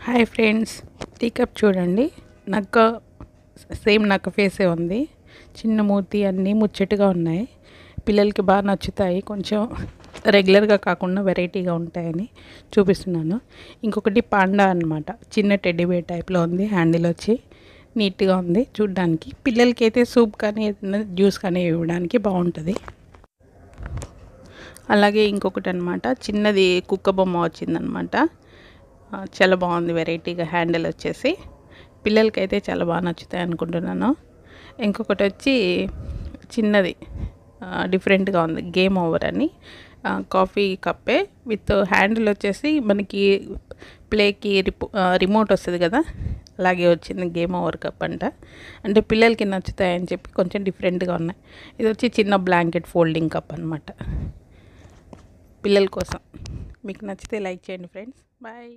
Hi friends, tea cup చూడండి. నక్క same నక్క ఫేసే ఉంది. చిన్న మూతి అన్నీ ముచ్చటగా ఉన్నాయి. పిల్లలకి బాగా నచ్చుతాయి. కొంచెం రెగ్యులర్గా కాకుండా వెరైటీగా ఉంటాయని చూపిస్తున్నాను. ఇంకొకటి పాండా అన్నమాట. చిన్న టెడ్డీ బేర్ టైప్లో ఉంది. హ్యాండిల్ వచ్చి నీట్గా ఉంది చూడ్డానికి. పిల్లలకి అయితే సూప్ కానీ ఏదైనా జ్యూస్ కానీ ఇవ్వడానికి బాగుంటుంది. అలాగే ఇంకొకటి అనమాట, చిన్నది కుక్క బొమ్మ వచ్చిందనమాట. చాలా బాగుంది, వెరైటీగా హ్యాండిల్ వచ్చేసి. పిల్లలకైతే చాలా బాగా నచ్చుతాయి అనుకుంటున్నాను. ఇంకొకటి వచ్చి చిన్నది డిఫరెంట్గా ఉంది, గేమ్ ఓవర్ అని. కాఫీ కప్పే విత్ హ్యాండిల్ వచ్చేసి మనకి ప్లేకి రిమోట్ వస్తుంది కదా, అలాగే వచ్చింది. గేమ్ ఓవర్ కప్ అంటే పిల్లలకి నచ్చుతాయని చెప్పి కొంచెం డిఫరెంట్గా ఉన్నాయి. ఇది వచ్చి చిన్న బ్లాంకెట్ ఫోల్డింగ్ కప్ అనమాట పిల్లల కోసం. మీకు నచ్చితే లైక్ చేయండి ఫ్రెండ్స్. బాయ్.